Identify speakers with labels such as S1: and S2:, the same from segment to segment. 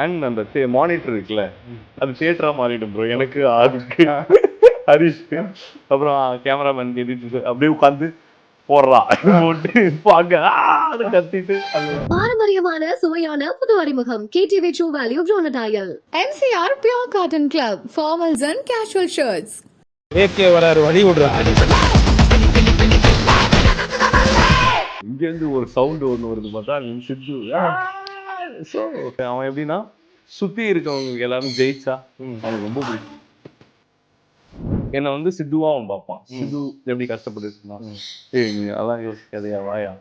S1: And அந்த monitor இருக்குல்ல அது தியேட்டரா மாறிடும் ப்ரோ. எனக்கு அதுக்கு ஹரிஷ்க்கு அப்புறம் கேமராமேன் எடிட்டு அப்படியே உட்காந்து போடுறா போட்டு பாங்க கத்திட்டு
S2: பாரம்பரியமான சுவையான புது அறிமுகம் KTV True Value Bronadile.
S3: MCR Pure Cotton Club, formals and casual shirts.
S4: AK வராரு வழி விடுறாரு.
S1: இங்க இருந்து ஒரு சவுண்ட் ஒண்ணு வருது பார்த்தா சித்து. ஸோ அவன் எப்படின்னா சுத்தி இருக்கவங்க எல்லாரும் ஜெயிச்சா அவனுக்கு ரொம்ப பிடிக்கும். என்னை வந்து சித்துவா அவன் பார்ப்பான். சித்து எப்படி கஷ்டப்பட்டு இருந்தான், அதெல்லாம் யோசிக்காதையா வாயா.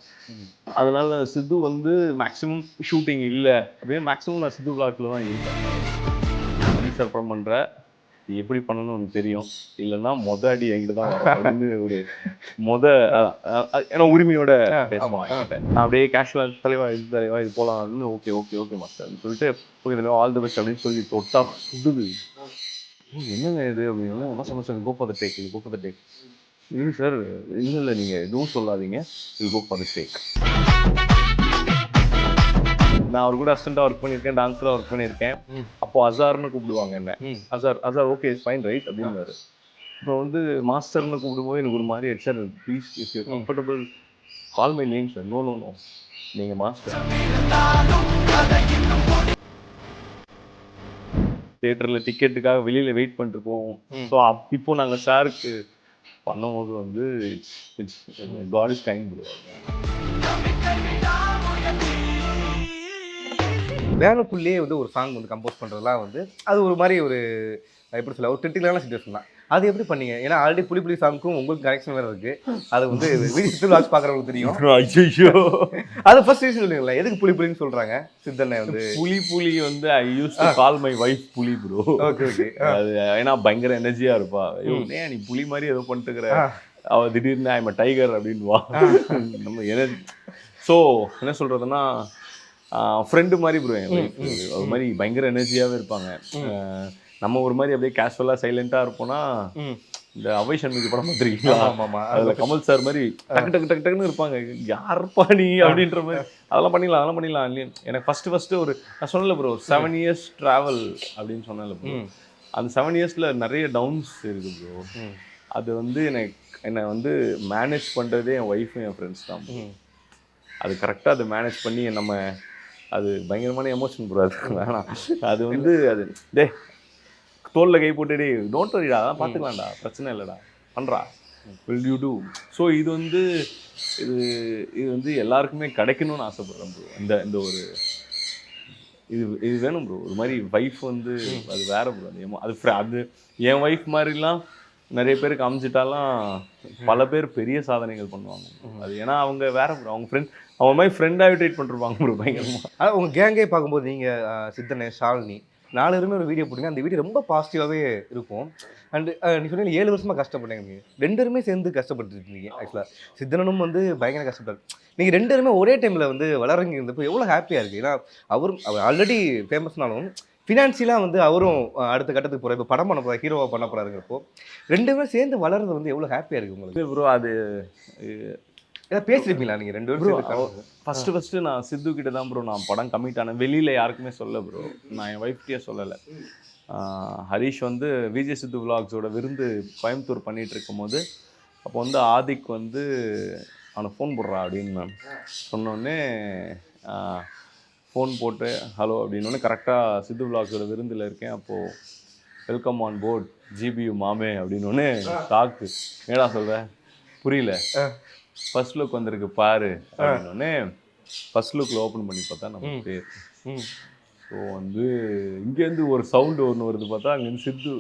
S1: அதனால சித்து வந்து மேக்சிமம் ஷூட்டிங் இல்லை அப்படின்னு மேக்சிமம் நான் சித்து விளாக்ல தான் இருக்கேன். படம் பண்ற எப்படி பண்ணணும்னு உனக்கு தெரியும், இல்லைன்னா அடி என்கிட்ட தான் அப்படின்னு ஒரு ஏன்னா உரிமையோட பேசுவான். நான் அப்படியே கேஷுவலா தலைவா இது போலாம், ஓகே ஓகே ஓகே மாஸ்டர்னு சொல்லிட்டு ஆல் தி பெஸ்ட் அப்படின்னு சொல்லி தொட்டா சுடுது. என்னங்க இது அப்படின்னு என்ன சொன்ன go for the take, go for the take. இல்லை சார், இல்லை நீங்கள் எதுவும் சொல்லாதீங்க, இது கோ ஃபார் த டேக். நான் அவர் கூட அசிஸ்டண்டாக ஒர்க் பண்ணியிருக்கேன், டான்ஸராக ஒர்க் பண்ணியிருக்கேன். அப்போ அசார்னு கூப்பிடுவாங்க என்ன. அசார் ஓகே ஃபைன் ரைட் அப்படின்னு. இப்போ வந்து மாஸ்டர்னு கூப்பிடும்போது எனக்கு ஒரு மாதிரி sir please if you comfortable call my name sir. No no no, நீங்கள் மாஸ்டர். தியேட்டரில் டிக்கெட்டுக்காக வெளியில் வெயிட் பண்ணிட்டு போவோம். ஸோ இப்போ நாங்கள் சாருக்கு பண்ணும்போது வந்து காட் இஸ் கைண்ட் ப்ரோ.
S4: வேனுக்குள்ளேயே வந்து ஒரு சாங் வந்து கம்போஸ் பண்ணுறதுலாம் வந்து அது ஒரு மாதிரி ஒரு எப்படி சொல்ல ஒரு கிரிட்டிக்கலான சிச்சுவேஷன் தான். அது எப்படி பண்ணீங்க? ஏன்னா ஆல்ரெடி புலி சாங்க்கும் உங்களுக்கு கனெக்ஷன் வேறு இருக்குது. அது வந்து சித்து வாட்ச் பார்க்குறவங்களுக்கு தெரியும். அது ஃபர்ஸ்ட் ரீசன் சொல்லுங்களேன், எதுக்கு புலின்னு சொல்கிறாங்க சித்தனை வந்து? புலி
S1: வந்து I used to call my wife புலி ப்ரோ.
S4: Okay okay.
S1: அது ஏன்னா பயங்கர எனர்ஜியாக இருப்பா. ஏன் நீ புலி மாதிரி ஏதோ பண்ணிட்டுக்கிற, அவள் திடீர்னு ஐம் டைகர் அப்படின்வா. நம்ம எனர்ஜி. ஸோ என்ன சொல்கிறதுன்னா ஃப்ரெண்டு மாதிரி ப்ரோ. என் வைஃப் அது மாதிரி பயங்கர எனர்ஜியாகவே இருப்பாங்க. நம்ம ஒரு மாதிரி அப்படியே கேஷுவலாக சைலண்டாக இருப்போம்னா இந்த அவை சண்முகி படம் பார்த்துருக்கீங்களா? அதில் கமல் சார் மாதிரி டக்கு டக்கு டக்கு டக்குன்னு இருப்பாங்க. யாருப்பா நீ அப்படின்ற மாதிரி. அதெல்லாம் பண்ணிடலாம் இல்லையா. எனக்கு ஃபஸ்ட்டு ஒரு நான் சொன்னல ப்ரோ 7 years ட்ராவல் அப்படின்னு சொன்னேன்ல ப்ரோ. அந்த 7 yearsல நிறைய டவுன்ஸ் இருக்குது ப்ரோ. அது வந்து என்னை வந்து மேனேஜ் பண்ணுறதே என் ஒய்ஃபும் என் ஃப்ரெண்ட்ஸ் தான். அது கரெக்டாக அதை மேனேஜ் பண்ணி நம்ம அது பயங்கரமான எமோஷன் ப்ரோ. அது வேணாம். அது வந்து அது டே தோலில் கை போட்டுடே டோன்ட் வரிடா, அதான் பார்த்துக்கலாம்டா, பிரச்சனை இல்லைடா, பண்ணுறா, வில் யூ டூ. ஸோ இது வந்து எல்லாருக்குமே கிடைக்கணும்னு ஆசைப்படுறேன் ப்ரோ. இந்த ஒரு இது வேணும் ப்ரோ. ஒரு மாதிரி வைஃப் வந்து அது வேற ப்ரோ. அது என் ஒய்ஃப் மாதிரிலாம் நிறைய பேருக்கு அமைஞ்சிட்டாலாம் பல பேர் பெரிய சாதனைகள் பண்ணுவாங்க. அது ஏன்னா அவங்க வேற ப்ரோ. அவங்க அவங்க மாதிரி ஃப்ரெண்டாகவே ட்ரீட் பண்ணிருப்பாங்க ப்ரோ பயங்கரமாக.
S4: அதான் உங்கள் கேங்கே பார்க்கும்போது நீங்கள் சித்தனை ஷாலினி 4 பேருமே ஒரு வீடியோ போட்டிங்க. அந்த வீடியோ ரொம்ப பாசிட்டிவாகவே இருக்கும். அண்டு நீ சொன்னீங்க 7 வருஷமாக கஷ்டப்பட்டேங்க. நீங்கள் 2 பேருமே சேர்ந்து கஷ்டப்பட்டுருக்கீங்க. ஆக்சுவலாக சித்தனும் வந்து பயங்கர கஷ்டப்பட்டார். நீங்கள் 2 பேருமே ஒரே டைமில் வந்து வளரங்க இருந்தப்போ எவ்வளோ ஹாப்பியாக இருக்குது. ஏன்னா அவர் ஆல்ரெடி ஃபேமஸ்னாலும் ஃபினான்ஷியலாக வந்து அவரும் அடுத்த கட்டத்துக்கு போகிறார். இப்போ படம் பண்ண போகிறார், ஹீரோவாக பண்ண போகிறாருங்கிறப்போ 2 பேரும் சேர்ந்து வளர்றது வந்து எவ்வளோ ஹாப்பியாக இருக்குது உங்களுக்கு
S1: ப்ரோ? அது
S4: ஏதாவது பேசியிருப்பீங்களா நீங்கள் 2 பேரும்?
S1: ஃபஸ்ட்டு நான் சித்து கிட்ட தான் ப்ரோ நான் படம் கமிட் ஆனேன். வெளியில் யாருக்குமே சொல்ல ப்ரோ. நான் என் ஒய்ஃப்கிட்டே சொல்லலை. ஹரிஷ் வந்து விஜய் சித்து விலாக்ஸோட விருந்து கோயம்புத்தூர் பண்ணிகிட்டு இருக்கும்போது அப்போ வந்து ஆதிக் வந்து அவனை ஃபோன் போடுறா அப்படின்னு மேம் சொன்னோடனே ஃபோன் போட்டு ஹலோ அப்படின்னோடனே கரெக்டாக சித்து விலாக்ஸோட விருந்தில் இருக்கேன். அப்போது வெல்கம் ஆன் போர்ட் ஜிபியு மாமே அப்படின்னோடனே ஷாக்கு. ஏடா சொல்கிற புரியல, ஃபர்ஸ்ட் லுக் வந்திருக்கு பாரு அப்படின்னோடனே ஃபர்ஸ்ட் லுக்கில் ஓப்பன் பண்ணி பார்த்தா நம்ம பேர். ஸோ வந்து இங்கேருந்து ஒரு சவுண்டு ஒன்று வருது பார்த்தா அங்கேருந்து சித்து.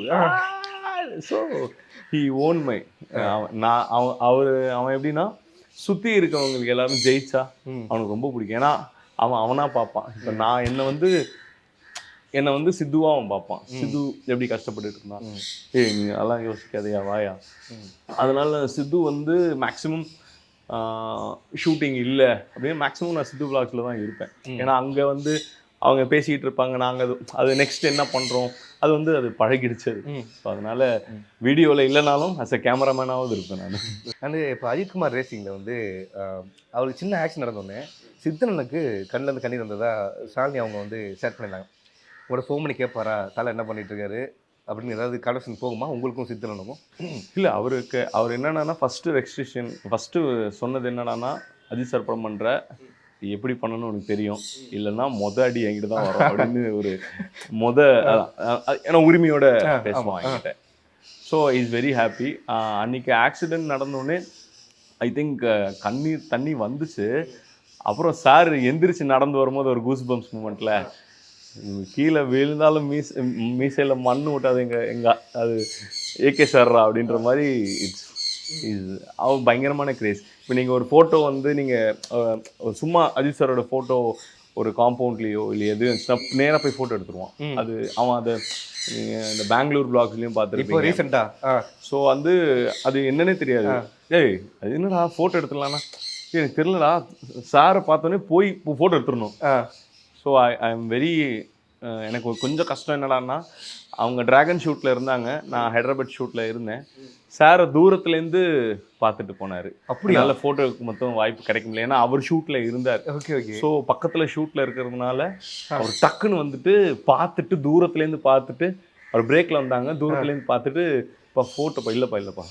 S1: ஸோ ஹி ஓன் மை நான் அவன் எப்படின்னா சுற்றி இருக்கவங்களுக்கு எல்லாரும் ஜெயிச்சா அவனுக்கு ரொம்ப பிடிக்கும். ஏன்னா அவனாக பார்ப்பான். இப்போ நான் என்னை வந்து சித்துவாக அவன் பார்ப்பான். சித்து எப்படி கஷ்டப்பட்டுட்டு இருந்தான், நீ அதெல்லாம் யோசிக்காதையா வாயா. அதனால சித்து வந்து மேக்ஸிமம் ஷூட்டிங் இல்லை அப்படின்னு மேக்ஸிமம் நான் சித்து விலாக்ஸில் தான் இருப்பேன். ஏன்னா அங்கே வந்து அவங்க பேசிகிட்டு இருப்பாங்க, நாங்கள் அது நெக்ஸ்ட் என்ன பண்ணுறோம் அது வந்து அது பழகிடுச்சு. ஸோ அதனால் வீடியோவில் இல்லைனாலும் அஸ் எ கேமராமேனாவது இருப்பேன் நான்.
S4: அண்ட் இப்போ அஜித்குமார் ரேசிங்கில் வந்து அவருக்கு சின்ன ஆக்ஷன் நடந்தோடனே சித்தனனுக்கு கண்ணிலேருந்து கண்ணீர் வந்ததாக ஷாலினி அவங்க வந்து ஷேர் பண்ணியிருந்தாங்க. உங்களோட ஃபோன் பண்ணி கேட்பாரா தலை என்ன பண்ணிட்டு இருக்காரு அப்படின்னு ஏதாவது கான்வர்சேஷன் போகுமா உங்களுக்கும் சித்தனனுக்கும்?
S1: இல்லை அவர் என்னன்னா ஃபஸ்ட்டு சொன்னது என்னடான்னா அஜித் சார் படம் பண்ணுற எப்படி பண்ணணும்னு உனக்கு தெரியும், இல்லைன்னா அடி என்கிட்ட தான் வரும் அப்படின்னு ஒரு ஏன்னா உரிமையோட பேசுவான் என்கிட்ட. So is very happy. அன்றைக்கி ஆக்சிடெண்ட் நடந்தோடனே ஐ திங்க் தண்ணி வந்துச்சு. அப்புறம் சார் எந்திரிச்சு நடந்து வரும்போது ஒரு கூஸ் பம்ப்ஸ் மூமெண்ட்டில் கீழே விழுந்தாலும் மீசையில் மண் விட்டாது அது ஏகே சார்ரா அப்படின்ற மாதிரி அவன் பயங்கரமான கிரேஸ். இப்போ நீங்கள் ஒரு ஃபோட்டோ வந்து நீங்கள் சும்மா அஜித் சாரோட ஃபோட்டோ ஒரு காம்பவுண்ட்லேயோ இல்லை எது இருந்துச்சுன்னா நேராக போய் ஃபோட்டோ எடுத்துருவான். அது அவன் அதை இந்த பெங்களூர் பிளாக்ஸ்லேயும் பார்த்துருப்போம்
S4: ரீசெண்டாக.
S1: ஸோ வந்து அது என்னன்னே தெரியாது. ஏய் அது என்னடா ஃபோட்டோ எடுத்துடலான்னா எனக்கு தெரியலடா, சாரை பார்த்தோன்னே போய் ஃபோட்டோ எடுத்துடணும். ஸோ ஐ எம் வெரி எனக்கு கொஞ்சம் கஷ்டம் என்னடான்னா அவங்க டிராகன் ஷூட்டில் இருந்தாங்க, நான் ஹைதராபாத் ஷூட்டில் இருந்தேன். சாரை தூரத்துலேருந்து பார்த்துட்டு போனார். அப்படி நல்ல ஃபோட்டோவுக்கு மொத்தம் வாய்ப்பு கிடைக்க முடியல, ஏன்னா அவர் ஷூட்டில் இருந்தார்.
S4: Okay okay.
S1: ஸோ பக்கத்தில் ஷூட்டில் இருக்கிறதுனால அவர் டக்குன்னு வந்துட்டு பார்த்துட்டு தூரத்துலேருந்து பார்த்துட்டு அவர் பிரேக்கில் வந்தாங்க, தூரத்துலேருந்து பார்த்துட்டு இப்போ ஃபோட்டோப்பா இல்லைப்பா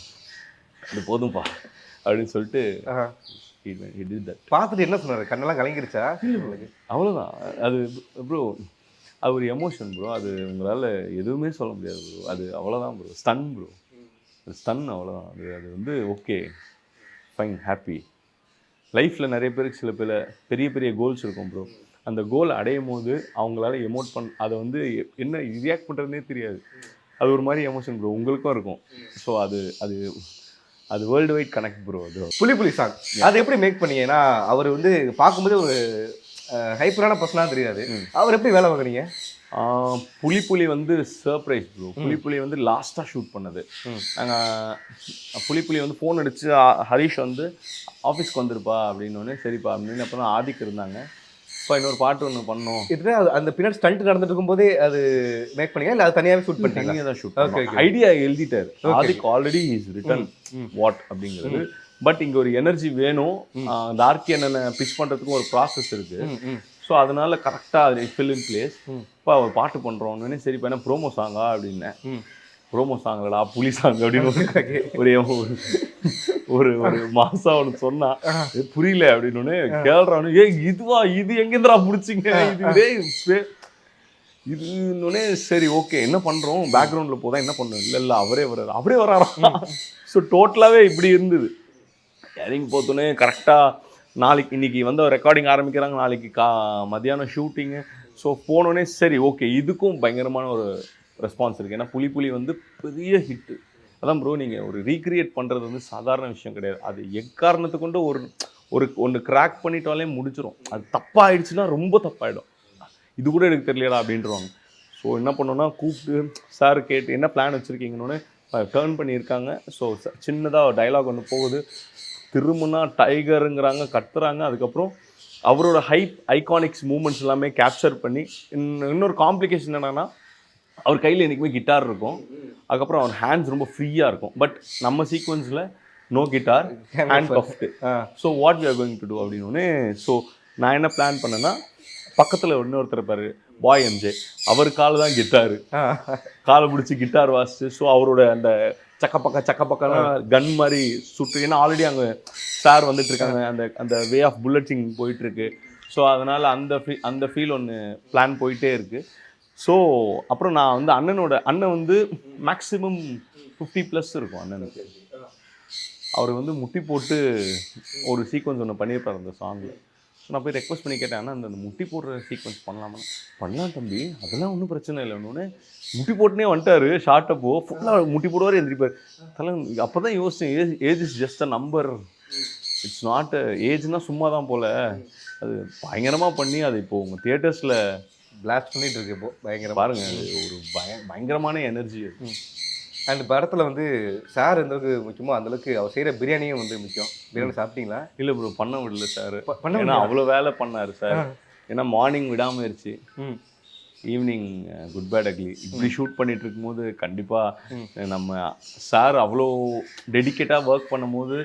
S1: அது போதும்ப்பா அப்படின்னு சொல்லிட்டு
S4: பார்த்துட்டு என்ன சொன்னார்? கண்ணெல்லாம் கலங்கிருச்சா?
S1: அவ்வளோதான். அது ப்ரோ அது ஒரு எமோஷன் ப்ரோ, அது உங்களால் எதுவுமே சொல்ல முடியாது ப்ரோ. அது அவ்வளோதான் ப்ரோ, ஸ்டன் ப்ரோ, ஸ்டன் அவ்வளோதான். அது வந்து ஓகே ஃபைன் ஹாப்பி. லைஃப்பில் நிறைய பேருக்கு சில பெரிய பெரிய கோல்ஸ் இருக்கும் ப்ரோ. அந்த கோல் அடையும் போது அவங்களால அதை வந்து என்ன ரியாக்ட் பண்ணுறதுனே தெரியாது. அது ஒரு மாதிரி எமோஷன் ப்ரோ, உங்களுக்கும் இருக்கும். ஸோ அது வேர்ல்டு வைட் கனெக்ட் ப்ரோ. அது
S4: புலி சாங் அது எப்படி மேக் பண்ணீங்க? ஏன்னா அவர் வந்து பார்க்கும்போது ஒரு ஹைப்பரான பர்சனாக தெரியாது, அவர் எப்படி வேலை வாங்குறீங்க?
S1: புலி வந்து சர்ப்ரைஸ் ப்ரோ. புலி வந்து லாஸ்ட்டாக ஷூட் பண்ணது. நாங்கள் புலி வந்து ஃபோன் அடித்து ஹரிஷ் வந்து ஆஃபீஸ்க்கு வந்துருப்பா அப்படின்னோடனே சரிப்பா அப்படின்னு. அப்புறம் ஆதிக்கு இருந்தாங்க, இப்போ இன்னொரு பாட்டு ஒன்று பண்ணோம்.
S4: இதுவே அந்த பின்னாடி ஸ்டண்ட் நடந்துட்டு இருக்கும்போதே அது மேக் பண்ணீங்க இல்லை அது தனியாகவே ஷூட் பண்ணி?
S1: தனியாக தான் ஷூட். ஓகே, ஐடியா எழுதிட்டார் Adhik, already is written what அப்படிங்கிறது. பட் இங்கே ஒரு எனர்ஜி வேணும், டார்க்கி என்னென்ன பிச் பண்ணுறதுக்கும் ஒரு ப்ராசஸ் இருக்குது. ஸோ அதனால கரெக்டாக அது ஃபில் இன் பிளேஸ். இப்போ ஒரு பாட்டு பண்ணுறோன்னு சரிப்பா என்ன ப்ரோமோ சாங்கா அப்படின்னேன். ப்ரோமோ சாங்களடா புலி சாங் அப்படின்னு ஒரு ஒரு மாசம் அவனுக்கு சொன்னா புரியல அப்படின்னு கேள்றானு, இது எங்கேருந்துடா பிடிச்சிங்க இதுன்னொன்னே சரி ஓகே என்ன பண்ணுறோம் பேக்ரவுண்டில் போதான் என்ன பண்ணோம், இல்லை அவரே வராராம். ஸோ டோட்டலாகவே இப்படி இருந்தது. இறங்கி போத்தோன்னே கரெக்டாக இன்னைக்கு வந்து ரெக்கார்டிங் ஆரம்பிக்கிறாங்க, நாளைக்கு மத்தியானம் ஷூட்டிங்கு. ஸோ போனோடனே சரி ஓகே இதுக்கும் பயங்கரமான ஒரு ரெஸ்பான்ஸ் இருக்குது. ஏன்னா புலி வந்து பெரிய ஹிட்டு. அதான் ப்ரோ, நீங்கள் ஒரு ரீக்ரியேட் பண்ணுறது வந்து சாதாரண விஷயம் கிடையாது. அது எக்காரணத்தை கொண்டு ஒன்று கிராக் பண்ணிட்டாலே முடிச்சிடும். அது தப்பாகிடுச்சுன்னா ரொம்ப தப்பாயிடும். இது கூட எனக்கு தெரியலடா அப்படின்றவாங்க. ஸோ என்ன பண்ணோன்னா கூப்பிட்டு சார் கேட்டு என்ன பிளான் வச்சுருக்கீங்கன்னு டேர்ன் பண்ணியிருக்காங்க. ஸோ சின்னதாக டைலாக் ஒன்று போகுது, திரும்பினா டைகருங்கிறாங்க, கத்துறாங்க. அதுக்கப்புறம் அவரோட ஐகானிக்ஸ் மூமெண்ட்ஸ் எல்லாமே கேப்சர் பண்ணி இன்னொரு காம்ப்ளிகேஷன் என்னென்னா அவர் கையில் என்றைக்குமே கிட்டார் இருக்கும், அதுக்கப்புறம் அவர் ஹேண்ட்ஸ் ரொம்ப ஃப்ரீயாக இருக்கும். பட் நம்ம சீக்வன்ஸில் no guitar, hand puffed. So what we are going to do அப்படின்னு. ஸோ நான் என்ன பிளான் பண்ணேன்னா பக்கத்தில் இன்னொருத்தர் இருப்பார் பாய் எம்ஜே, அவர் காலை தான் கிட்டாரு, காலை பிடிச்சி கிட்டார் வாசிச்சு. ஸோ அவரோட அந்த சக்கப்பக்கா கன் மாதிரி சுட்டு, ஏன்னா ஆல்ரெடி அங்கே சார் வந்துட்டு இருக்காங்க, அந்த வே ஆஃப் புல்லட்டிங் போயிட்டுருக்கு. ஸோ அதனால் அந்த ஃபீல் ஒன்று பிளான் போயிட்டே இருக்குது. ஸோ அப்புறம் நான் வந்து அண்ணன் வந்து மேக்ஸிமம் 50+ இருக்கும் அண்ணனுக்கு. அவர் வந்து முட்டி போட்டு ஒரு சீக்வன்ஸ் ஒன்று பண்ணியிருப்பார் அந்த சாங்கில். ஸோ நான் போய் ரெக்வஸ்ட் பண்ணி கேட்டேன், ஆனால் அந்த முட்டி போடுற சீக்வன்ஸ் பண்ணலாம் தம்பி, அதெல்லாம் ஒன்றும் பிரச்சனை இல்லை. ஒன்று முட்டி போட்டுனே வந்துட்டார், ஷார்ட்டப்போ ஃபுல்லாக முட்டி போடுவார் எழுந்திரிப்பார் தலை. அப்போ தான் யோசிச்சேன், age is just a number, it's not ஏஜ்னால் சும்மா தான் போல். அது பயங்கரமாக பண்ணி அது இப்போது உங்கள் தியேட்டர்ஸில்
S4: பிளாஸ்ட் பண்ணிட்டு இருக்கு. இப்போ பயங்கரம்
S1: பாருங்க, ஒரு பயங்கரமான எனர்ஜி அது.
S4: அண்ட் படத்தில் வந்து சார் எந்தளவுக்கு முக்கியமோ அந்தளவுக்கு அவர் செய்கிற பிரியாணியும் வந்து முக்கியம். பிரியாணி சாப்பிட்டீங்களா?
S1: இல்லை ப்ரோ, பண்ண விடல சார். ஏன்னா அவ்வளோ வேலை பண்ணார் சார். ஏன்னா மார்னிங் விடாமல் இருச்சு, ஈவினிங் குட் பேட் அக்லி இப்படி ஷூட் பண்ணிட்டு இருக்கும்போது கண்டிப்பாக நம்ம சார் அவ்வளோ டெடிக்கேட்டாக ஒர்க் பண்ணும்போது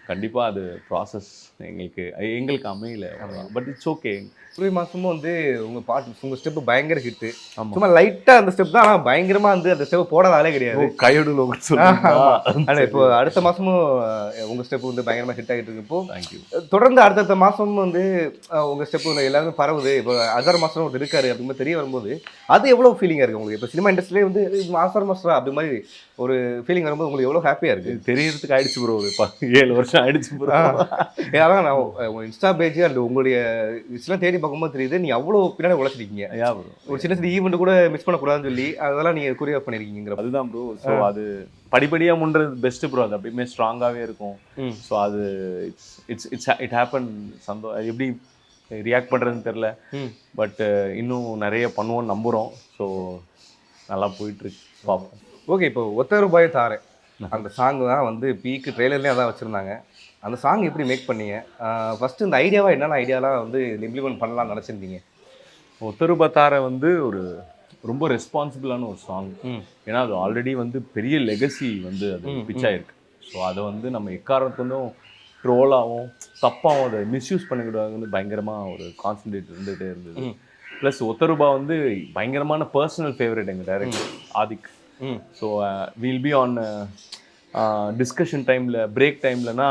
S1: கண்டிப்பாக அது ப்ராசஸ் எங்களுக்கு அமையல. But it's okay.
S4: புரிய மாதமும் வந்து உங்கள் ஸ்டெப்பு பயங்கர ஹிட்டு.
S1: ஆமாம்.
S4: சும்மா லைட்டாக அந்த ஸ்டெப் தான், ஆனால் பயங்கரமாக வந்து அந்த ஸ்டெப் போடாதாலே கிடையாது.
S1: கையோடு
S4: ஆனால் இப்போ அடுத்த மாதமும் உங்கள் ஸ்டெப் வந்து பயங்கரமாக ஹிட் ஆகிட்டு இருக்கு. இப்போ
S1: தேங்க்யூ.
S4: தொடர்ந்து அடுத்தடுத்த மாதமும் வந்து உங்கள் ஸ்டெப்பு எல்லாருமே பரவுது. இப்போ அசார் மாஸ்டர் ஒருத்தர் இருக்காரு அப்படிங்கிற தெரிய வரும்போது அது எவ்வளோ ஃபீலிங்காக இருக்குது உங்களுக்கு? இப்போ சினிமா இண்டஸ்ட்ரியிலே வந்து அசார் மாஸ்டரா அப்படி மாதிரி ஒரு ஃபீலிங் வரும்போது உங்களுக்கு எவ்வளோ ஹாப்பியாக இருக்குது?
S1: தெரியறதுக்கு ஆயிடுச்சு ப்ரோ, ஒரு 7 வருஷம் ஆயிடுச்சு ப்ரோ.
S4: ஏன்னா நான் உங்கள் இன்ஸ்டா பேஜ் அண்ட் உங்களுடைய இதெல்லாம் தேடி பார்க்கும்போது தெரியுது நீங்கள் அவ்வளோ பின்னாடி உழைச்சிருக்கீங்க.
S1: ப்ரோ
S4: ஒரு சின்ன சின்ன ஈவெண்ட் கூட மிஸ் பண்ணக்கூடாதுன்னு சொல்லி அதெல்லாம் நீங்கள் குறியாக பண்ணியிருக்கீங்கிற.
S1: அதுதான் ப்ரோ. ஸோ அது படிப்படியாக முன்றது பெஸ்ட்டு ப்ரோ. அது எப்பயுமே ஸ்ட்ராங்காகவே இருக்கும். ஸோ அது இட் ஹேப்பன். எப்படி ரியாக்ட் பண்ணுறதுன்னு தெரில. பட் இன்னும் நிறைய பண்ணுவோன்னு நம்புகிறோம். ஸோ நல்லா போயிட்டுருக்கு, பார்ப்போம்.
S4: ஓகே, இப்போ ஒத்த ரூபாய் தாரேன் அந்த சாங் தான் வந்து பீக்கு ட்ரெய்லர்லேயே அதான் வச்சுருந்தாங்க. அந்த சாங் எப்படி மேக் பண்ணீங்க? ஃபஸ்ட்டு இந்த ஐடியாவாக என்னென்ன ஐடியாலாம் வந்து இம்ப்ளிமெண்ட் பண்ணலாம்னு நினச்சிருந்தீங்க?
S1: ஒத்தருபத்தாரை வந்து ஒரு ரொம்ப ரெஸ்பான்சிபிளான ஒரு சாங். ஏன்னா அது ஆல்ரெடி வந்து பெரிய லெகசி வந்து அது பிச்சாயிருக்கு. ஸோ அதை வந்து நம்ம எக்காரணத்துக்கும் ட்ரோலாகவும் தப்பாகவும் அதை மிஸ்யூஸ் பண்ணிக்கிட்டாங்கன்னு பயங்கரமாக ஒரு கான்சன்ட்ரேட் இருந்துகிட்டே இருந்தது. ப்ளஸ் ஒத்தருபா வந்து பயங்கரமான பர்சனல் ஃபேவரட் எங்கள் director Adhik. So will be on discussion டைமில், பிரேக் டைம்லனா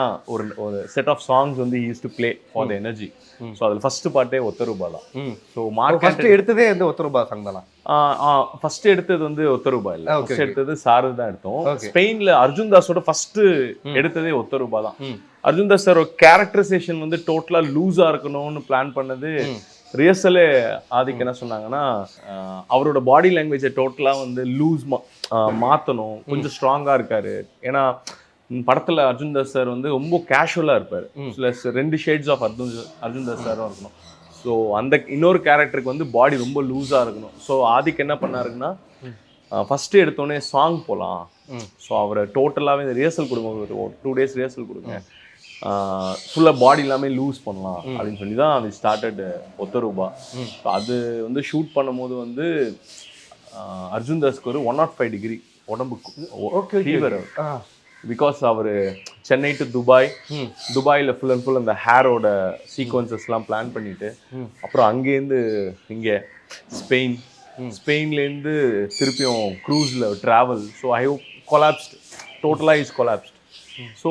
S1: ஒரு செட் ஆஃப் சாங்ஸ் வந்து use to play for the energy. So அதில் ஃபஸ்ட்டு பாட்டே ஒத்தருபா தான். ஸோ
S4: ஃபஸ்ட்டு எடுத்ததே வந்து ஒத்தருபா சாங் தானா?
S1: ஃபர்ஸ்ட் எடுத்தது வந்து ஒத்தருபா இல்லை, ஃபர்ஸ்ட் எடுத்தது சாரு தான் எடுத்தோம். ஸ்பெயினில் அர்ஜுன் தாஸோட ஃபர்ஸ்ட் எடுத்ததே ஒத்தருபா தான். அர்ஜுன் தாஸ் சார் கேரக்டரைசேஷன் வந்து டோட்டலாக லூஸாக இருக்கணும்னு பிளான் பண்ணது. ரிஹர்சலே ஆதிக்கு என்ன சொன்னாங்கன்னா, அவரோட பாடி லாங்குவேஜை டோட்டலாக வந்து மாற்றணும், கொஞ்சம் ஸ்ட்ராங்காக இருக்காரு. ஏன்னா படத்தில் அர்ஜுன் தாஸ் சார் வந்து ரொம்ப கேஷுவலாக இருப்பார். Plus 2 shades of Arjun Das சாரும் இருக்கணும். ஸோ அந்த இன்னொரு கேரக்டருக்கு வந்து பாடி ரொம்ப லூஸாக இருக்கணும். ஸோ ஆதிக்கு என்ன பண்ணாருன்னா, ஃபஸ்ட்டு எடுத்தோடனே சாங் போகலாம். ஸோ அவரை டோட்டலாகவே இந்த ரிஹர்சல் கொடுங்க, ஒரு 2 days ரிஹர்சல் கொடுங்க, ஃபுல்லாக பாடி எல்லாமே லூஸ் பண்ணலாம் அப்படின்னு சொல்லி தான் அது ஸ்டார்டட் ஒத்தருபா. ஸோ அது வந்து ஷூட் பண்ணும்போது வந்து அர்ஜுன் தாஸ்க்கு ஒரு 105 degree உடம்புக்கு ஃபீவர். பிகாஸ் அவர் சென்னை டு துபாயில் ஃபுல் அண்ட் ஃபுல் அந்த ஹேரோட சீக்வன்சஸ்லாம் பிளான் பண்ணிட்டு, அப்புறம் அங்கேருந்து இங்கே ஸ்பெயின்லேருந்து திருப்பியும் க்ரூஸில் ட்ராவல். ஸோ ஐ கொலாப்ஸ்ட், டோட்டலாக இஸ் கொலாப்ஸ்ட். ஸோ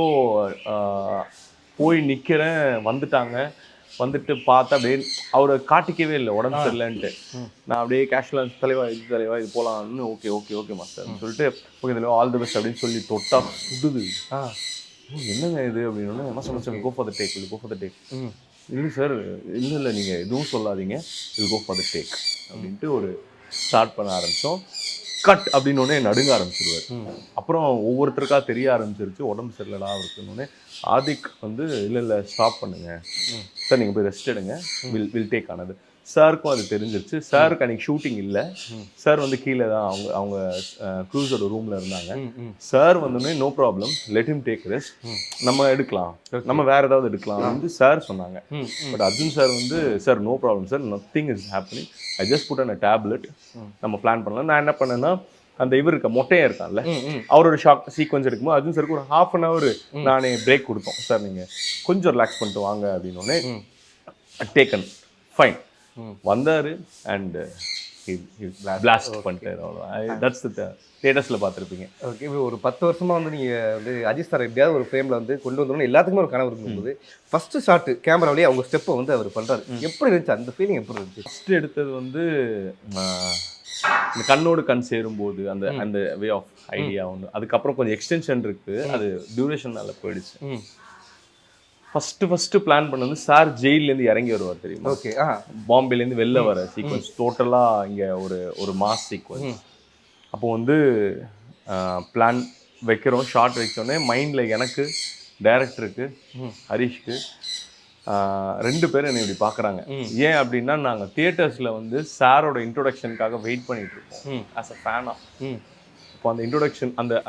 S1: போய் நிற்கிறேன், வந்துட்டு பார்த்தா அப்படியே அவரை காட்டிக்கவே இல்லை உடம்பு சரியில்லைன்ட்டு. நான் அப்படியே கேஷுவலாக தலைவா இது போகலான்னு, ஓகே மாஸ்டர்னு சொல்லிட்டு, ஓகே தலைவா ஆல் தி பெஸ்ட் அப்படின்னு சொல்லி தொட்டா சுடுது. என்னங்க இது அப்படின்னு என்ன சொன்ன, கோ ஃபார் த டேக் இல்லை சார், இல்லை நீங்கள் எதுவும் சொல்லாதீங்க, இது கோ ஃபார் த டேக் அப்படின்ட்டு ஒரு ஸ்டார்ட் பண்ண ஆரம்பித்தோம். கட் அப்படின்னோடனே நடுங்க ஆரம்பிச்சிருவார். அப்புறம் ஒவ்வொருத்தருக்கா தெரிய ஆரம்பிச்சிருச்சு உடம்பு சரியில்லடா இருக்குன்னு. ஆதிக் வந்து இல்லை ஸ்டாப் பண்ணுங்க சார், நீங்கள் போய் ரெஸ்ட் எடுங்க, வில் டேக் ஆனது. சாருக்கும் அது தெரிஞ்சிருச்சு. சாருக்கு அன்றைக்கி ஷூட்டிங் இல்லை. சார் வந்து கீழே தான் அவங்க க்ரூஸோட ரூமில் இருந்தாங்க. சார் வந்தோடனே no problem, let him take rest, நம்ம எடுக்கலாம், நம்ம வேறு ஏதாவது எடுக்கலாம் வந்து சார் சொன்னாங்க. பட் அர்ஜுன் சார் வந்து, sir no problem sir, nothing is happening, I just put an a tablet, நம்ம பிளான் பண்ணலாம். நான் என்ன பண்ணேன்னா, அந்த இருக்க மொட்டையாக இருக்கான்ல, அவரோட சீக்வன்ஸ் எடுக்கும்போது அர்ஜுன் சாருக்கு ஒரு 1/2 an hour நானே பிரேக் கொடுத்தோம். சார் நீங்கள் கொஞ்சம் ரிலாக்ஸ் பண்ணிட்டு வாங்க அப்படின்னோடனே டேக்கன் ஃபைன் வந்தார் அண்ட் பிளாஸ்ட் பண்ணிட்டார். அவ்வளோ தட்ஸ் ஸ்டேட்டஸில் பார்த்துருப்பீங்க.
S4: ஓகே, ஒரு 10 வருஷமாக வந்து நீங்கள் வந்து அஜித் சார் எப்படியாவது ஒரு ஃப்ரேமில் வந்து கொண்டு வந்தோம்னு எல்லாத்துக்குமே ஒரு கனவு இருக்கும்போது, ஃபஸ்ட்டு ஷாட்டு கேமராவிலேயே அவங்க ஸ்டெப்பை வந்து அவர் பண்ணுறாரு. எப்படி இருந்துச்சு அந்த ஃபீலிங்? எப்படி இருந்துச்சு?
S1: ஃபஸ்ட்டு எடுத்தது வந்து இந்த கண்ணோடு கண் சேரும்போது அந்த அந்த வே ஆஃப் ஐடியா ஒன்று. அதுக்கப்புறம் கொஞ்சம் எக்ஸ்டென்ஷன் இருக்குது, அது டியூரேஷனால போயிடுச்சு. ஃபஸ்ட்டு பிளான் பண்ணது சார் ஜெயிலேருந்து இறங்கி வருவார் தெரியுமா?
S4: ஓகே,
S1: பாம்பேலேருந்து வெளில வர சீக்வன்ஸ் டோட்டலாக இங்கே ஒரு மாஸ் சீக்வன்ஸ். அப்போ வந்து பிளான் வைக்கிறோம், ஷார்ட் வச்சோடனே மைண்டில் எனக்கு, டைரக்டருக்கு, ஹரிஷ்க்கு 2 பேரும் என்னை இப்படி பார்க்குறாங்க. ஏன் அப்படின்னா, நாங்கள் தியேட்டர்ஸில் வந்து சாரோட இன்ட்ரோடக்ஷனுக்காக வெயிட் பண்ணிட்டு இருக்கோம் ஆஸ் அ ஃபேனாக. இப்போ அந்த இன்ட்ரோடக்ஷன் அந்த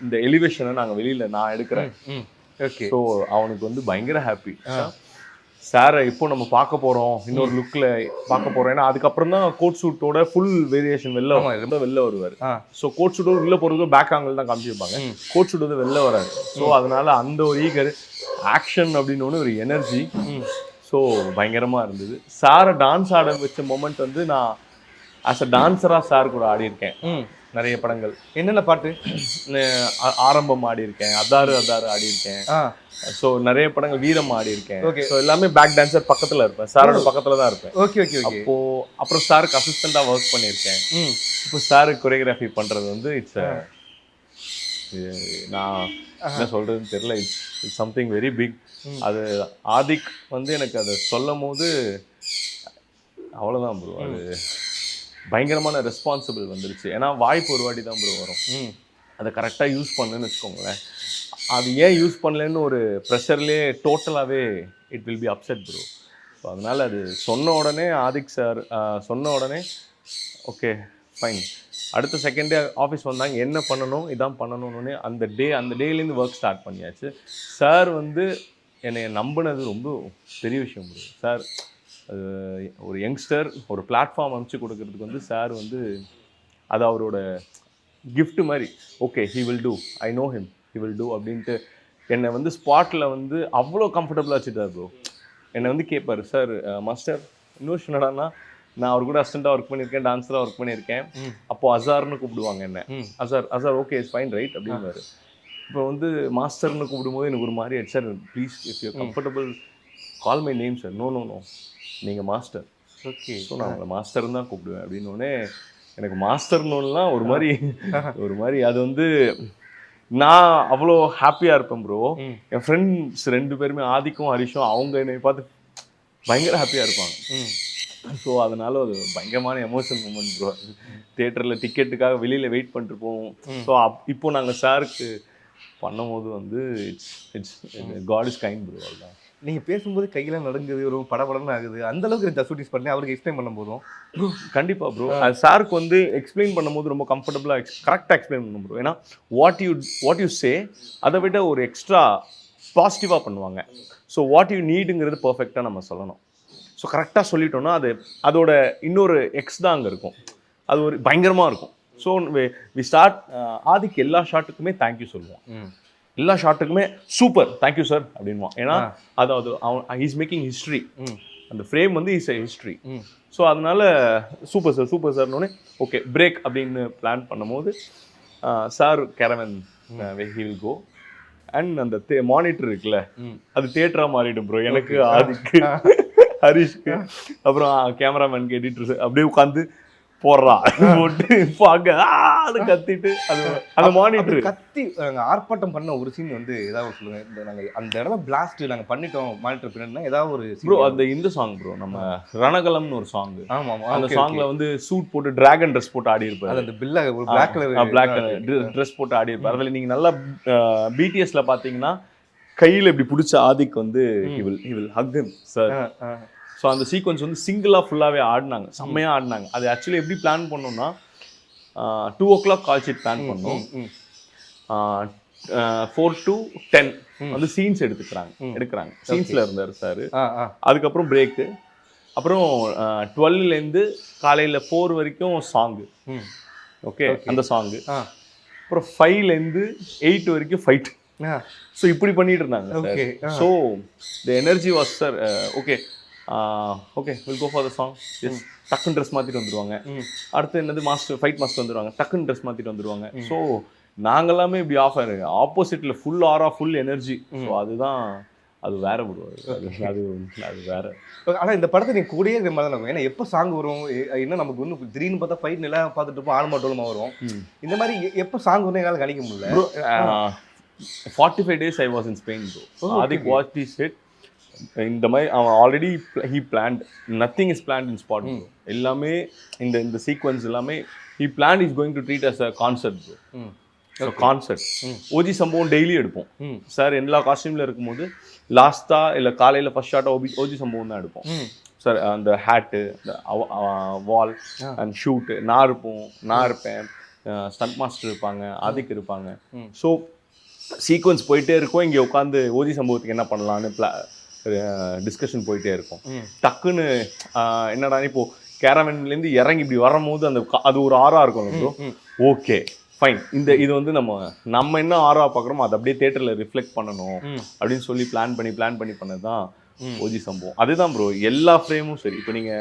S1: இந்த எலிவேஷனை நாங்கள் வெளியில் நான் எடுக்கிறேன். ஓகே, ஸோ அவனுக்கு வந்து பயங்கர ஹாப்பி. சாரை இப்போ நம்ம பார்க்க போகிறோம், இன்னொரு லுக்கில் பார்க்க போகிறோம். ஏன்னா அதுக்கப்புறம் தான் கோட் சூட்டோட ஃபுல் வேரியேஷன் வெளில வருவார். ஸோ கோட் சூட்டோட உள்ளே போகிறதுக்கு பேக் ஆங்கிள் தான் காமிச்சிருப்பாங்க, கோட் சூட் வந்து வெளில வராது. ஸோ அதனால அந்த ஒரு ஈகர் ஆக்ஷன் அப்படின்னு ஒன்று ஒரு எனர்ஜி. ஸோ பயங்கரமாக இருந்தது. சாரை டான்ஸ் ஆட வச்ச மொமெண்ட் வந்து நான் ஆஸ் அ டான்ஸராக சார் கூட ஆடியிருக்கேன் நிறைய படங்கள்.
S4: என்னென்ன பாட்டு?
S1: ஆரம்பம் ஆடியிருக்கேன், அதாரு ஆடியிருக்கேன். ஸோ நிறைய படங்கள் வீரம் ஆடியிருக்கேன். ஸோ எல்லாமே பேக் டான்ஸர் பக்கத்தில் இருப்பேன், சாரோட பக்கத்தில் தான் இருப்பேன்.
S4: Okay okay.
S1: அப்போ அப்புறம் சாருக்கு அசிஸ்டண்டாக ஒர்க் பண்ணியிருக்கேன். இப்போ சாருக்கு கொரியோகிராஃபி பண்ணுறது வந்து இட்ஸ் நான் என்ன சொல்கிறதுன்னு தெரியல, இட்ஸ் சம்திங் வெரி பிக். அது ஆதிக் வந்து எனக்கு அதை சொல்லும் போது அவ்வளோதான் ப்ரோ, அது பயங்கரமான ரெஸ்பான்சிபிள் வந்துருச்சு. ஏன்னா வாய்ப்பு ஒரு வாட்டி தான் ப்ரோ வரும், அதை கரெக்டாக யூஸ் பண்ணுன்னு வச்சுக்கோங்களேன். அது ஏன் யூஸ் பண்ணலன்னு ஒரு ப்ரெஷர்லேயே டோட்டலாகவே it will be upset bro. So அதனால் அது சொன்ன உடனே ஆதிக் சார் சொன்ன உடனே ஓகே ஃபைன். அடுத்த செகண்ட் டே ஆஃபீஸ் வந்தாங்க, என்ன பண்ணணும் இதான் பண்ணணும்னு அந்த டேலேருந்து ஒர்க் ஸ்டார்ட் பண்ணியாச்சு. சார் வந்து என்னை நம்பினது ரொம்ப பெரிய விஷயம் ப்ரோ. சார் ஒரு யங்ஸ்டர் ஒரு பிளாட்ஃபார்ம் அமைச்சு கொடுக்கறதுக்கு வந்து சார் வந்து அது அவரோட கிஃப்ட் மாதிரி. Okay he will do, I know him, he will do அப்படின்ட்டு என்னை வந்து ஸ்பாட்டில் வந்து அவ்வளோ கம்ஃபர்டபுளாக வச்சுட்டார் ப்ரோ. என்னை வந்து கேட்பார், சார் மாஸ்டர் இன்னொரு என்னடான்னா நான் அவர் கூட அசிஸ்டண்டாக ஒர்க் பண்ணியிருக்கேன், டான்ஸராக ஒர்க் பண்ணியிருக்கேன். அப்போது அசார்னு கூப்பிடுவாங்க என்ன, Azhar okay it's fine right அப்படின்வாரு. இப்போ வந்து மாஸ்டர்னு கூப்பிடும்போது எனக்கு ஒரு மாதிரி sir please if you comfortable call my name sir. No நீங்கள் மாஸ்டர். ஓகே ஸோ நான் உங்களை மாஸ்டர்னு தான் கூப்பிடுவேன் அப்படின்னோடனே எனக்கு மாஸ்டர்னுலாம் ஒரு மாதிரி அது வந்து நான் அவ்வளோ ஹாப்பியாக இருப்பேன் ப்ரோ. என் ஃப்ரெண்ட்ஸ் 2 பேருமே ஆதிக்கும் ஹரிஷும் அவங்க என்னை பார்த்து பயங்கர ஹாப்பியாக இருப்பாங்க. ஸோ அதனால ஒரு பயங்கரமான எமோஷனல் மூமெண்ட் ப்ரோ. தியேட்டரில் டிக்கெட்டுக்காக வெளியில் வெயிட் பண்ணிட்டு போவோம். ஸோ இப்போ நாங்கள் சாருக்கு பண்ணும்போது வந்து it's God is kind bro. அதுதான்
S4: நீங்கள் பேசும்போது கையெல்லாம் நடுங்குது, ஒரு படபடன்னு ஆகுது. அந்த அளவுக்கு ஜஸ்டிஸ் பண்ணி அவருக்கு எக்ஸ்பிளைன் பண்ணும் போதும்
S1: ப்ரோ கண்டிப்பாக ப்ரோ அது சாருக்கு வந்து எக்ஸ்பிளைன் பண்ணும்போது ரொம்ப கம்ஃபர்டபுளாக கரெக்டாக எக்ஸ்பிளைன் பண்ணும் ப்ரோ. ஏன்னா வாட் யூ சே அதை விட ஒரு எக்ஸ்ட்ரா பாசிட்டிவாக பண்ணுவாங்க. ஸோ வாட் யூ நீடுங்கிறது பர்ஃபெக்டாக நம்ம சொல்லணும். ஸோ கரெக்டாக சொல்லிட்டோன்னா அதோட இன்னொரு எக்ஸ் தான் அங்கே இருக்கும், அது ஒரு பயங்கரமாக இருக்கும். ஸோ வி ஸ்டார்ட் ஆதிக்கு எல்லா ஷாட்டுக்குமே தேங்க்யூ சொல்லுவோம், எல்லா ஷாட்டுக்குமே சூப்பர் தேங்க்யூ சார் அப்படின்வான். ஏன்னா அதாவது அவன் இஸ் மேக்கிங் ஹிஸ்ட்ரி, அந்த ஃப்ரேம் வந்து இஸ் எ ஹிஸ்ட்ரி. ஸோ அதனால சூப்பர் சார்னோடனே ஓகே பிரேக் அப்படின்னு பிளான் பண்ணும்போது sir caravan he will go and அந்த மானிட்டர் இருக்குல்ல அது தியேட்டராக மாறிடும் ப்ரோ. எனக்கு ஆதிக்கு ஹரிஷ்க்கு அப்புறம் கேமராமேனுக்கு எடிட்டர்ஸ் அப்படியே உட்காந்து போடுறா போட்டு பாக்க கத்திட்டு அந்த மானிட்டர்
S4: கத்தி நாங்கள் ஆர்ப்பாட்டம் பண்ண ஒரு சீன் வந்து ஏதாவது சொல்லுங்க. இந்த நாங்கள் அந்த இடத்துல பிளாஸ்ட் நாங்கள் பண்ணிட்டோம் மானிட்டர் பின்னாடினா ஏதாவது ஒரு
S1: ப்ரோ இந்த சாங் ப்ரோ நம்ம ரணகலம்னு ஒரு சாங்.
S4: ஆமாம்
S1: அந்த சாங்ல வந்து சூட் போட்டு டிராகன் ட்ரெஸ் போட்டு ஆடி இருப்பாரு.
S4: அந்த பில்ல ஒரு பிளாக்
S1: கலர் ட்ரெஸ் போட்டு ஆடி இருப்பாரு. அதில் நீங்கள் நல்லா பிடிஎஸ்ல பார்த்தீங்கன்னா கையில் இப்படி பிடிச்ச ஆதிக்கு வந்து he will hug him sir. So அந்த சீக்வன்ஸ் வந்து சிங்கிளாக ஃபுல்லாகவே ஆடினாங்க, செம்மையாக ஆடினாங்க. அது ஆக்சுவலி எப்படி பிளான் பண்ணோம்னா 2 o'clock கால் ஷீட் பிளான் பண்ணோம். 4 to 10 வந்து சீன்ஸ் எடுக்கிறாங்க சீன்ஸில் இருந்தார் சார். அதுக்கப்புறம் பிரேக்கு, அப்புறம் 12லேருந்து காலையில் 4 வரைக்கும் சாங்கு. ஓகே அந்த சாங்கு, அப்புறம் 5லேருந்து 8 வரைக்கும் ஃபைட். ஸோ இப்படி பண்ணிட்டு இருந்தாங்க. So the energy was sir okay will go for the song. Yes டக்குன்னு ட்ரெஸ் மாற்றிட்டு வந்துடுவாங்க. அடுத்து என்னது ஃபைட் மாஸ்டர் வந்துடுவாங்க, டக்குன்னு ட்ரெஸ் மாற்றிட்டு வந்துடுவாங்க. ஸோ நாங்களாமே இப்படி ஆஃப் ஆயிருக்கு, ஆப்போசிட்டில் ஃபுல் ஆரா ஃபுல் எனர்ஜி. ஸோ அதுதான் அது வேற விடுவாரு, அது வேற.
S4: ஆனால் இந்த படத்தை நீங்கள் கூடயே இருக்கிற மாதிரி தான் இருக்கும். ஏன்னா எப்போ சாங் வரும் இன்னும் நமக்கு ஒன்று திடீர்னு பார்த்தா ஃபைட் நல்லா பார்த்துட்டு இருப்போம், ஆல்மாட்டோலமா வரும். இந்த மாதிரி எப்போ சாங் வரும் என்னால் கணிக்க முடியல.
S1: 45 days I was in Spain bro. Adik watched he said இந்த மாதிரி அவன் already he planned, nothing is planned in spot bro. எல்லாமே இந்த சீக்வன்ஸ் எல்லாமே he planned is going to treat as a concert bro. So concert OG சம்பவம் daily எடுப்போம் sir. எல்லா காஸ்டியூமில் இருக்கும்போது லாஸ்ட்டாக இல்லை காலையில் ஃபர்ஸ்ட் ஷார்ட்டாக ஓஜி சம்பவம் தான் எடுப்போம் சார். அந்த ஹேட்டு, வால் அண்ட் ஷூட்டு நான் இருப்பேன், ஸ்டண்ட் மாஸ்டர் இருப்பாங்க, ஆதிக் இருப்பாங்க. ஸோ சீக்வன்ஸ் போயிட்டே இருக்கும். இங்கே உட்காந்து ஓஜி சம்பவத்துக்கு என்ன பண்ணலான்னு டிஸ்கஷன் போயிட்டே இருக்கும். டக்குன்னு என்னடா இப்போ கேரவன்லேருந்து இறங்கி இப்படி வரும்போது அந்த அது ஒரு ஆறா இருக்கும் ப்ரோ. ஓகே ஃபைன், இது வந்து நம்ம என்ன ஆறா பார்க்குறோமோ அதை அப்படியே தேட்டரில் ரிஃப்ளெக்ட் பண்ணணும் அப்படின்னு சொல்லி பிளான் பண்ணி பண்ணது தான் ஓஜி சம்பவம். அதுதான் ப்ரோ எல்லா ஃப்ரேமும் சரி. இப்போ நீங்க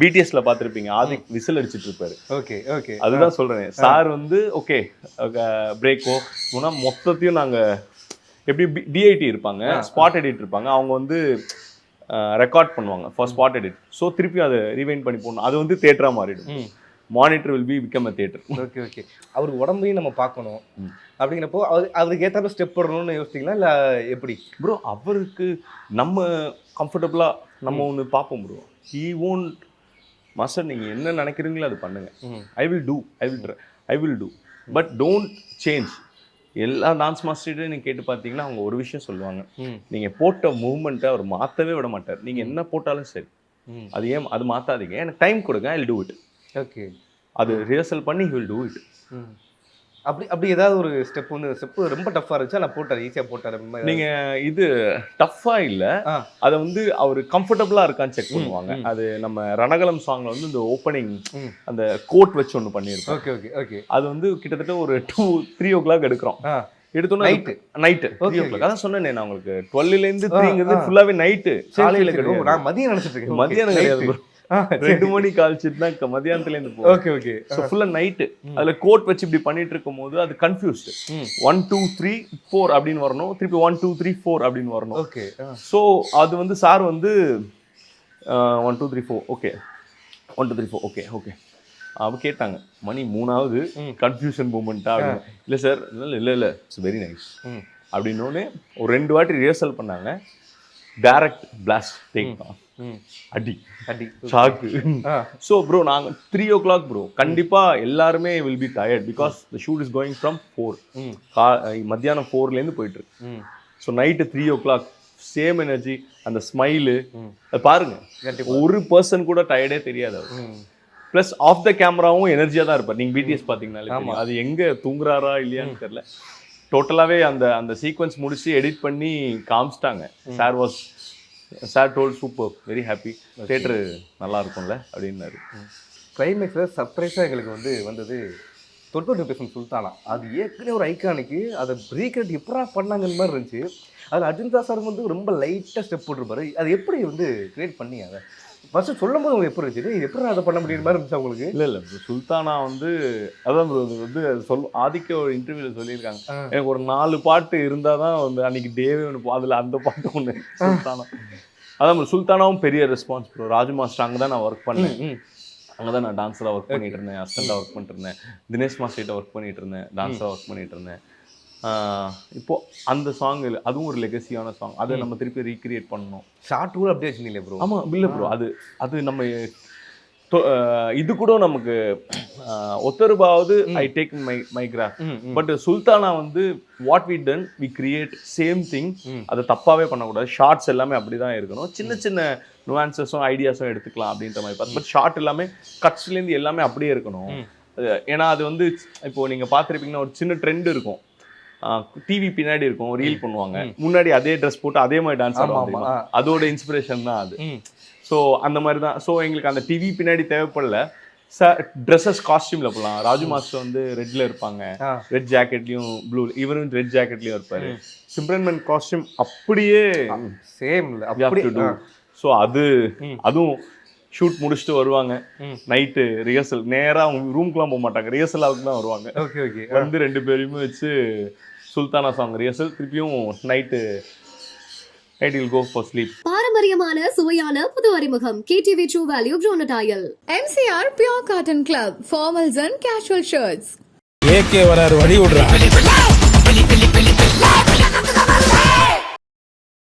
S1: பிடிஎஸ்ல பார்த்துருப்பீங்க, ஆதிக் விசில் அடிச்சிட்டு இருப்பாரு.
S4: ஓகே ஓகே,
S1: அதுதான் சொல்றேன். சார் வந்து ஓகே பிரேக்கோ மொத்தத்தையும் நாங்க எப்படி டிஐடி இருப்பாங்க, ஸ்பாட் எடிட் இருப்பாங்க, அவங்க வந்து ரெக்கார்ட் பண்ணுவாங்க ஃபார் ஸ்பாட் எடிட். ஸோ திருப்பி அதை ரீவைண்ட் பண்ணி போடணும். அது வந்து தேட்டரா மாறிடும். Monitor will be become a theatre.
S4: Okay okay. அவருக்கு உடம்பையும் நம்ம பார்க்கணும் அப்படிங்கிறப்போ அவருக்கு ஏற்ற ஸ்டெப் போடணும்னு யோசிச்சிங்களா இல்லை எப்படி
S1: ப்ரோ? அவருக்கு நம்ம கம்ஃபர்டபுளாக நம்ம ஒன்று பார்ப்போம் ப்ரோ. ஹீ ஓன்ட் மாஸ்டர் நீங்கள் என்ன நினைக்கிறீங்களோ அது பண்ணுங்க, I will do but don't change. எல்லா டான்ஸ் மாஸ்டர்கிட்டையும் நீங்கள் கேட்டு பார்த்தீங்கன்னா அவங்க ஒரு விஷயம் சொல்லுவாங்க, நீங்கள் போட்ட மூவ்மெண்ட்டை அவர் மாற்றவே விட மாட்டார். நீங்கள் என்ன போட்டாலும் சரி அது மாற்றாதீங்க, எனக்கு டைம் கொடுங்க, I will do it.
S4: Okay,
S1: அது ரிஹர்சல் பண்ணி ஹி வில் டூ இட்.
S4: அப்படி ஏதாவது ஒரு ஸ்டெப் ரொம்ப டஃப்பாக இருந்துச்சு, நான் போட்டார் ஈஸியாக போட்டார்.
S1: நீங்கள் இது டஃப்பாக இல்லை, அதை வந்து அவர் கம்ஃபர்டபுளாக இருக்கான்னு செக் பண்ணுவாங்க. அது நம்ம ரணகலம் சாங்ல வந்து இந்த ஓப்பனிங் அந்த கோட் வச்சு ஒன்று பண்ணியிருக்கோம்.
S4: Okay okay okay.
S1: அது வந்து கிட்டத்தட்ட ஒரு 2-3 o'clock எடுக்கிறோம். எடுத்தோன்னா நைட்டு 3 o'clock. அதான் சொன்னேன் நான் உங்களுக்கு, 12லேருந்து 3ங்கிறது ஃபுல்லாகவே நைட்டு. காலையில் கிடையாது,
S4: நான் மதியம் நினச்சிட்டு இருக்கேன்.
S1: மதியானம் கிடையாது, 2 மணி கால்ச்சிட்டு மதியானத்துலேருந்து போகும்.
S4: Okay okay.
S1: ஸோ ஃபுல்லாக நைட்டு அதில் கோட் வச்சு இப்படி பண்ணிட்டு இருக்கும் போது அது கன்ஃபியூஸ்டு. 1 2 3 4 அப்படின்னு வரணும், திருப்பி 1 2 3 4 அப்படின்னு வரணும்.
S4: ஓகே.
S1: ஸோ அது வந்து சார் வந்து 1 2 3 4 ஓகே 1 2 3 4 ஓகே ஓகே அவங்க கேட்டாங்க, மணி 3ஆவது கன்ஃபியூஷன் மூமெண்ட்டா அப்படின்னு. இல்லை சார் இல்லை இட்ஸ் வெரி நைஸ் அப்படின்னோடனே ஒரு 2 வாட்டி ரிஹர்சல் பண்ணாங்க. டைரக்ட் பிளாஸ்ட் டேக் தான், அடி ஷாக்கு. ஸோ ப்ரோ நாங்கள் 3 o'clock ப்ரோ கண்டிப்பாக எல்லாருமே will be tired because the shoot is going from 4 மத்தியானம் 4லேருந்து போயிட்டு இருக்கு. So night 3 o'clock same energy, அந்த ஸ்மைலு அது பாருங்க, ஒரு பர்சன் கூட டயர்டே தெரியாது அவர். ப்ளஸ் ஆஃப் த கேமராவும் எனர்ஜியாக தான் இருப்பார். நீங்கள் பிடிஎஸ் பார்த்தீங்கன்னாலே அது எங்கே தூங்குறாரா இல்லையான்னு தெரியல. டோட்டலாகவே அந்த சீக்வன்ஸ் முடிச்சு எடிட் பண்ணி காமிச்சிட்டாங்க. சார் டோல் சூப்பர், வெரி ஹாப்பி, தியேட்டரு நல்லா இருக்கும்ல அப்படின்னாரு.
S4: கிளைமேக்ஸில் சர்ப்ரைஸாக எங்களுக்கு வந்தது தொட்டு பேசும் சுல்தானா. அது ஏற்கனவே ஒரு ஐக்கானிக்கு, அதை ரீக்ரியேட் எப்படா பண்ணாங்கன்னு மாதிரி இருந்துச்சு. அதில் அஜிந்தா சார் வந்து ரொம்ப லைட்டாக ஸ்டெப் போட்டிருப்பாரு. அது எப்படி கிரியேட் பண்ணி அதை ஃபஸ்ட்டு சொல்லும் போது உங்களுக்கு எப்படி இருந்துச்சு, இது எப்படி அதை பண்ண முடியுற மாதிரி இருந்துச்சு உங்களுக்கு?
S1: இல்லை சுல்தானா வந்து அதான் வந்து ஆதிக்க ஒரு இன்டர்வியூவில் சொல்லியிருக்காங்க, எனக்கு ஒரு 4 பாட்டு இருந்தால் தான் வந்து அன்னைக்கு டேவே ஒன்று, அதில் அந்த பாட்டு ஒன்று சுல்தானா. அதான் சுல்தானாவும் பெரிய ரெஸ்பான்ஸ் ப்ரோ. ராஜு மாஸ்டர் அங்கே தான் நான் ஒர்க் பண்ணேன், அங்கே தான் நான் டான்ஸராக ஒர்க் பண்ணிட்டு இருந்தேன், அசிஸ்டண்டாக ஒர்க் பண்ணிட்டு இருந்தேன், தினேஷ் மாஸ்டர்கிட்ட ஒர்க் பண்ணிட்டு இருந்தேன், டான்ஸராக ஒர்க் பண்ணிட்டு இருந்தேன். இப்போ அந்த சாங் அதுவும் ஒரு லெகசியான சாங், அதை நம்ம திருப்பி ரீக்ரியேட் பண்ணணும்.
S4: ஷார்ட் கூட அப்படியே வச்சுருந்தீங்களே ப்ரோ? ஆமாம்
S1: இல்லை ப்ரோ, அது நம்ம இது கூட நமக்கு ஒத்தருபாவது I take my graph. But Sultana வந்து what we done we create same thing. அதை தப்பாகவே பண்ணக்கூடாது. ஷார்ட்ஸ் எல்லாமே அப்படி தான் இருக்கணும், சின்ன சின்ன நுவான்சஸும் ஐடியாஸும் எடுத்துக்கலாம் அப்படின்ற மாதிரி பார்த்து. பட் ஷார்ட் எல்லாமே கட்ஸ்லேருந்து எல்லாமே அப்படியே இருக்கணும். ஏன்னா அது வந்து இப்போ நீங்கள் பார்த்துருப்பீங்கன்னா ஒரு சின்ன ட்ரெண்ட் இருக்கும், டிவி பின்னாடி இருக்கும், ரீல் பண்ணுவாங்க, முன்னாடி அதே ட்ரெஸ் போட்டு அதே மாதிரி டான்ஸ் ஆடுவாங்க, அதோட இன்ஸ்பிரேஷன் தான் அது. ஸோ அந்த மாதிரி தான். ஸோ எங்களுக்கு அந்த டிவி பின்னாடி தேவைப்படல, ட்ரெஸ்ஸஸ் காஸ்டியூமில் போகலாம். ராஜு மாஸ்டர் வந்து ரெட்டில் இருப்பாங்க, ரெட் ஜாக்கெட்லையும் ப்ளூ, இவரும் ரெட் ஜாக்கெட்லையும் இருப்பார். சிம்ரன்மன் காஸ்டியூம் அப்படியே
S4: சேம்.
S1: ஸோ அதுவும் ஷூட் முடிச்சுட்டு வருவாங்க, நைட்டு ரிஹர்சல், நேராக அவங்க ரூம்க்குலாம் போக மாட்டாங்க, ரிஹர்சல் ஆகுது தான் வருவாங்க.
S4: Okay okay.
S1: வந்து 2 பேரையுமே வச்சு சுல்தானா சாங் ரிஹர்சல், திருப்பியும் night will go for sleep.
S2: பாரம்பரியமான சுவையான புது அறிமுகம் KTV True Value Bronadile.
S3: MCR Pure Cotton Club, formals and casual shirts.
S5: AK வராரு, வழி விடுறா.